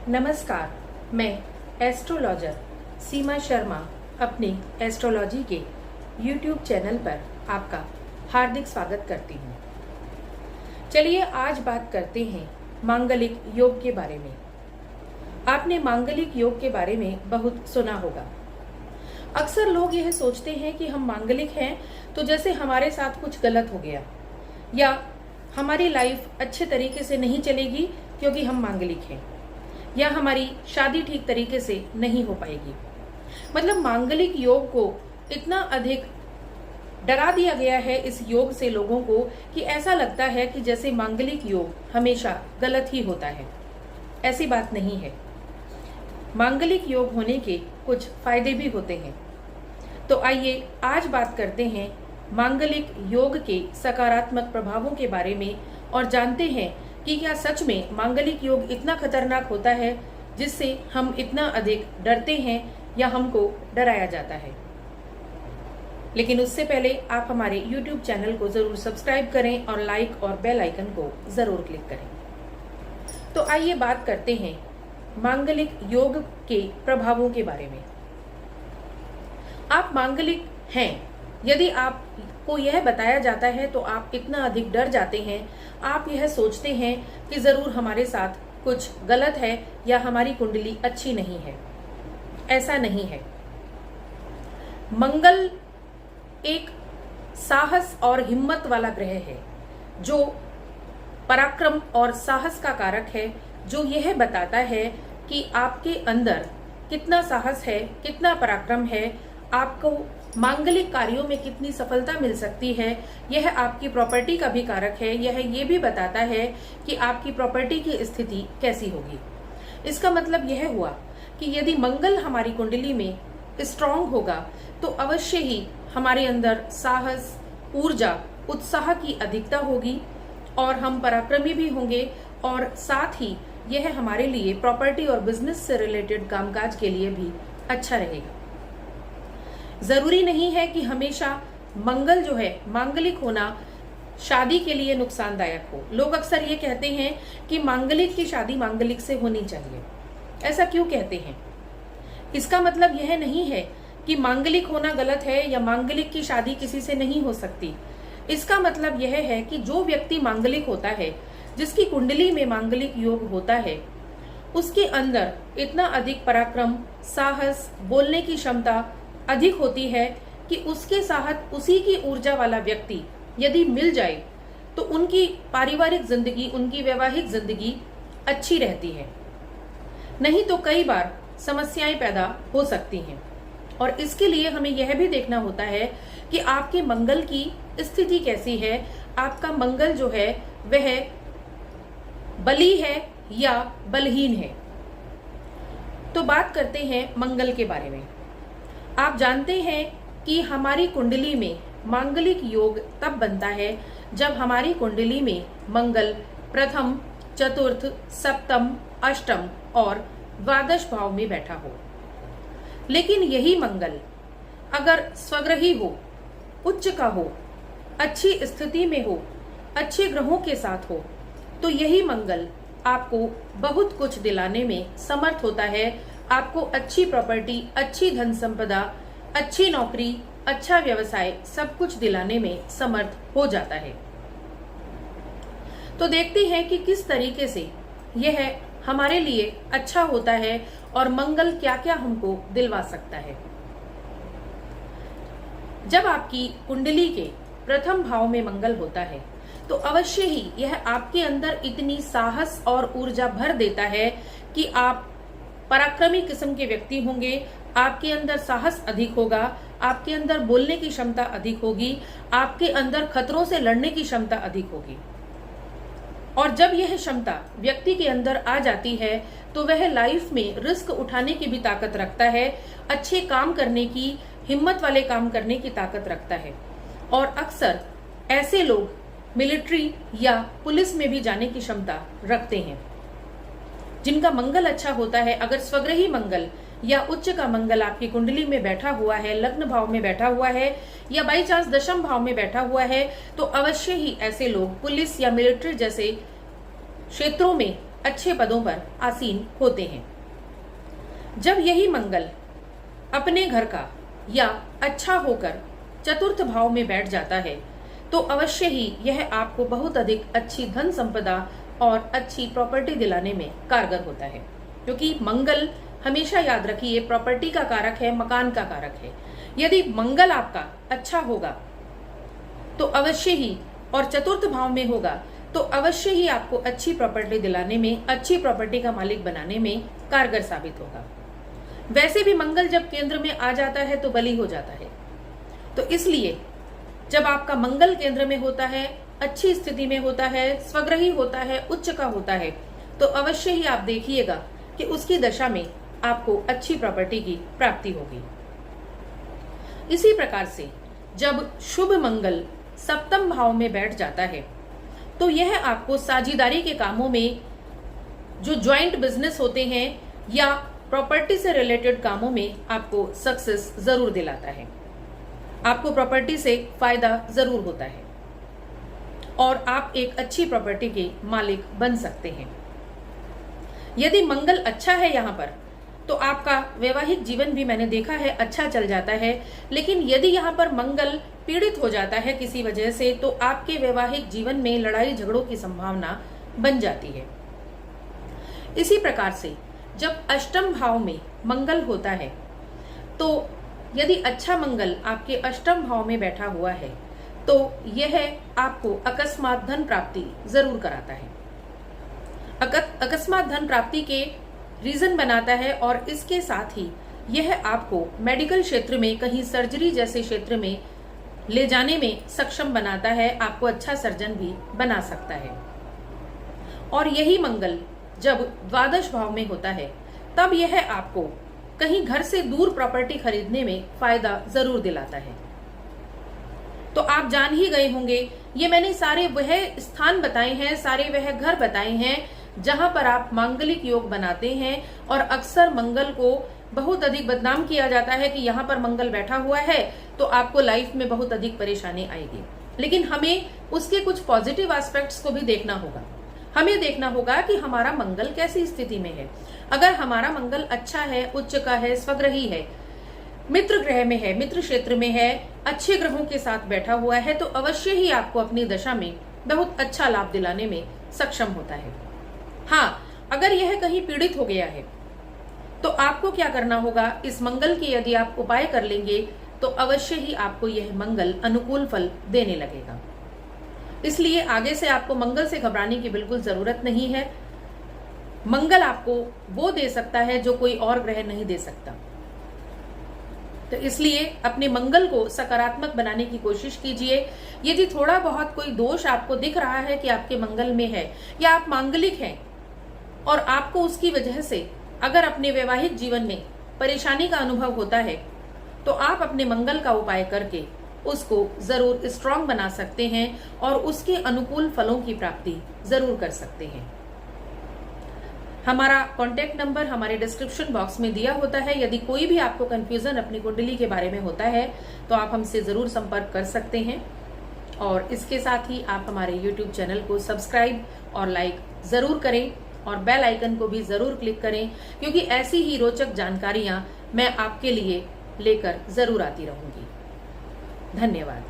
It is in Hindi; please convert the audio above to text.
नमस्कार, मैं एस्ट्रोलॉजर सीमा शर्मा अपने एस्ट्रोलॉजी के YouTube चैनल पर आपका हार्दिक स्वागत करती हूँ। चलिए आज बात करते हैं मांगलिक योग के बारे में। आपने मांगलिक योग के बारे में बहुत सुना होगा। अक्सर लोग यह सोचते हैं कि हम मांगलिक हैं तो जैसे हमारे साथ कुछ गलत हो गया या हमारी लाइफ अच्छे तरीके से नहीं चलेगी क्योंकि हम मांगलिक हैं, या हमारी शादी ठीक तरीके से नहीं हो पाएगी। मतलब मांगलिक योग को इतना अधिक डरा दिया गया है इस योग से लोगों को कि ऐसा लगता है कि जैसे मांगलिक योग हमेशा गलत ही होता है। ऐसी बात नहीं है। मांगलिक योग होने के कुछ फायदे भी होते हैं। तो आइए आज बात करते हैं मांगलिक योग के सकारात्मक प्रभावों के बारे में और जानते हैं कि क्या सच में मांगलिक योग इतना खतरनाक होता है जिससे हम इतना अधिक डरते हैं या हमको डराया जाता है। लेकिन उससे पहले आप हमारे YouTube चैनल को जरूर सब्सक्राइब करें और लाइक और बेल आइकन को जरूर क्लिक करें। तो आइए बात करते हैं मांगलिक योग के प्रभावों के बारे में। आप मांगलिक हैं, यदि आपको यह बताया जाता है तो आप इतना अधिक डर जाते हैं, आप यह सोचते हैं कि जरूर हमारे साथ कुछ गलत है या हमारी कुंडली अच्छी नहीं है। ऐसा नहीं है। मंगल एक साहस और हिम्मत वाला ग्रह है जो पराक्रम और साहस का कारक है, जो यह बताता है कि आपके अंदर कितना साहस है, कितना पराक्रम है, आपको मांगलिक कार्यों में कितनी सफलता मिल सकती है। यह आपकी प्रॉपर्टी का भी कारक है। यह ये भी बताता है कि आपकी प्रॉपर्टी की स्थिति कैसी होगी। इसका मतलब यह हुआ कि यदि मंगल हमारी कुंडली में स्ट्रांग होगा तो अवश्य ही हमारे अंदर साहस, ऊर्जा, उत्साह की अधिकता होगी और हम पराक्रमी भी होंगे, और साथ ही यह हमारे लिए प्रॉपर्टी और बिजनेस से रिलेटेड कामकाज के लिए भी अच्छा रहेगा। जरूरी नहीं है कि हमेशा मंगल जो है मांगलिक होना शादी के लिए नुकसानदायक हो। लोग अक्सर ये कहते हैं कि मांगलिक की शादी मांगलिक से होनी चाहिए। ऐसा क्यों कहते हैं? इसका मतलब यह नहीं है कि मांगलिक होना गलत है या मांगलिक की शादी किसी से नहीं हो सकती। इसका मतलब यह है कि जो व्यक्ति मांगलिक होता है, जिसकी कुंडली में मांगलिक योग होता है, उसके अंदर इतना अधिक पराक्रम, साहस, बोलने की क्षमता अधिक होती है कि उसके साथ उसी की ऊर्जा वाला व्यक्ति यदि मिल जाए तो उनकी पारिवारिक जिंदगी, उनकी वैवाहिक जिंदगी अच्छी रहती है। नहीं तो कई बार समस्याएं पैदा हो सकती हैं, और इसके लिए हमें यह भी देखना होता है कि आपके मंगल की स्थिति कैसी है। आपका मंगल जो है वह बली है या बलहीन है। तो बात करते हैं मंगल के बारे में। आप जानते हैं कि हमारी कुंडली में मांगलिक योग तब बनता है जब हमारी कुंडली में मंगल प्रथम, चतुर्थ, सप्तम, अष्टम और द्वादश भाव में बैठा हो। लेकिन यही मंगल अगर स्वग्रही हो, उच्च का हो, अच्छी स्थिति में हो, अच्छे ग्रहों के साथ हो, तो यही मंगल आपको बहुत कुछ दिलाने में समर्थ होता है। आपको अच्छी प्रॉपर्टी, अच्छी धन संपदा, अच्छी नौकरी, अच्छा व्यवसाय सब कुछ दिलाने में समर्थ हो जाता है। तो देखते हैं कि किस तरीके से यह हमारे लिए अच्छा होता है और मंगल क्या क्या हमको दिलवा सकता है। जब आपकी कुंडली के प्रथम भाव में मंगल होता है तो अवश्य ही यह आपके अंदर इतनी साहस और ऊर्जा भर देता है कि आप पराक्रमी किस्म के व्यक्ति होंगे। आपके अंदर साहस अधिक होगा, आपके अंदर बोलने की क्षमता अधिक होगी, आपके अंदर खतरों से लड़ने की क्षमता अधिक होगी। और जब यह क्षमता व्यक्ति के अंदर आ जाती है तो वह लाइफ में रिस्क उठाने की भी ताकत रखता है, अच्छे काम करने की, हिम्मत वाले काम करने की ताकत रखता है। और अक्सर ऐसे लोग मिलिट्री या पुलिस में भी जाने की क्षमता रखते हैं जिनका मंगल अच्छा होता है। अगर स्वग्रही मंगल या उच्च का मंगल आपकी कुंडली में बैठा हुआ है, लग्न भाव में बैठा हुआ है या बाई चांस दशम भाव में बैठा हुआ है, तो अवश्य ही ऐसे लोग पुलिस या मिलिट्री जैसे क्षेत्रों में अच्छे पदों पर आसीन होते हैं। जब यही मंगल अपने घर का या अच्छा होकर चतुर्थ भाव में बैठ जाता है तो अवश्य ही यह आपको बहुत अधिक अच्छी धन संपदा और अच्छी प्रॉपर्टी दिलाने में कारगर होता है, क्योंकि मंगल हमेशा याद रखिए प्रॉपर्टी का कारक है, मकान का कारक है। यदि मंगल आपका अच्छा होगा तो अवश्य ही, और चतुर्थ भाव में होगा तो अवश्य ही आपको अच्छी प्रॉपर्टी दिलाने में, अच्छी प्रॉपर्टी का मालिक बनाने में कारगर साबित होगा। वैसे भी मंगल जब केंद्र में आ जाता है तो बली हो जाता है, तो इसलिए जब आपका मंगल केंद्र में होता है, अच्छी स्थिति में होता है, स्वग्रही होता है, उच्च का होता है, तो अवश्य ही आप देखिएगा कि उसकी दशा में आपको अच्छी प्रॉपर्टी की प्राप्ति होगी। इसी प्रकार से जब शुभ मंगल सप्तम भाव में बैठ जाता है तो यह आपको साझेदारी के कामों में, जो ज्वाइंट बिजनेस होते हैं या प्रॉपर्टी से रिलेटेड कामों में, आपको सक्सेस जरूर दिलाता है। आपको प्रॉपर्टी से फायदा जरूर होता है और आप एक अच्छी प्रॉपर्टी के मालिक बन सकते हैं। यदि मंगल अच्छा है यहाँ पर तो आपका वैवाहिक जीवन भी मैंने देखा है अच्छा चल जाता है, लेकिन यदि यहाँ पर मंगल पीड़ित हो जाता है किसी वजह से तो आपके वैवाहिक जीवन में लड़ाई झगड़ों की संभावना बन जाती है। इसी प्रकार से जब अष्टम भाव में मंगल होता है तो यदि अच्छा मंगल आपके अष्टम भाव में बैठा हुआ है तो यह आपको अकस्मात धन प्राप्ति जरूर कराता है, अकस्मात धन प्राप्ति के रीजन बनाता है, और इसके साथ ही यह आपको मेडिकल क्षेत्र में, कहीं सर्जरी जैसे क्षेत्र में ले जाने में सक्षम बनाता है, आपको अच्छा सर्जन भी बना सकता है। और यही मंगल जब द्वादश भाव में होता है तब यह आपको कहीं घर से दूर प्रॉपर्टी खरीदने में फायदा जरूर दिलाता है। तो आप जान ही गए होंगे, ये मैंने सारे वह स्थान बताए हैं, सारे वह घर बताए हैं जहां पर आप मांगलिक योग बनाते हैं, और अक्सर मंगल को बहुत अधिक बदनाम किया जाता है कि यहाँ पर मंगल बैठा हुआ है तो आपको लाइफ में बहुत अधिक परेशानी आएगी। लेकिन हमें उसके कुछ पॉजिटिव एस्पेक्ट्स को भी देखना होगा। हमें देखना होगा कि हमारा मंगल कैसी स्थिति में है। अगर हमारा मंगल अच्छा है, उच्च का है, स्वग्रही है, मित्र ग्रह में है, मित्र क्षेत्र में है, अच्छे ग्रहों के साथ बैठा हुआ है, तो अवश्य ही आपको अपनी दशा में बहुत अच्छा लाभ दिलाने में सक्षम होता है। हाँ, अगर यह कहीं पीड़ित हो गया है तो आपको क्या करना होगा, इस मंगल के यदि आप उपाय कर लेंगे तो अवश्य ही आपको यह मंगल अनुकूल फल देने लगेगा। इसलिए आगे से आपको मंगल से घबराने की बिल्कुल जरूरत नहीं है। मंगल आपको वो दे सकता है जो कोई और ग्रह नहीं दे सकता। तो इसलिए अपने मंगल को सकारात्मक बनाने की कोशिश कीजिए। यदि थोड़ा बहुत कोई दोष आपको दिख रहा है कि आपके मंगल में है, या आप मांगलिक हैं और आपको उसकी वजह से अगर अपने वैवाहिक जीवन में परेशानी का अनुभव होता है, तो आप अपने मंगल का उपाय करके उसको जरूर स्ट्रांग बना सकते हैं और उसके अनुकूल फलों की प्राप्ति जरूर कर सकते हैं। हमारा कॉन्टेक्ट नंबर हमारे डिस्क्रिप्शन बॉक्स में दिया होता है। यदि कोई भी आपको कंफ्यूजन अपनी कुंडली के बारे में होता है तो आप हमसे जरूर संपर्क कर सकते हैं। और इसके साथ ही आप हमारे YouTube चैनल को सब्सक्राइब और लाइक जरूर करें और बेल आइकन को भी जरूर क्लिक करें, क्योंकि ऐसी ही रोचक जानकारियां मैं आपके लिए लेकर जरूर आती रहूंगी। धन्यवाद।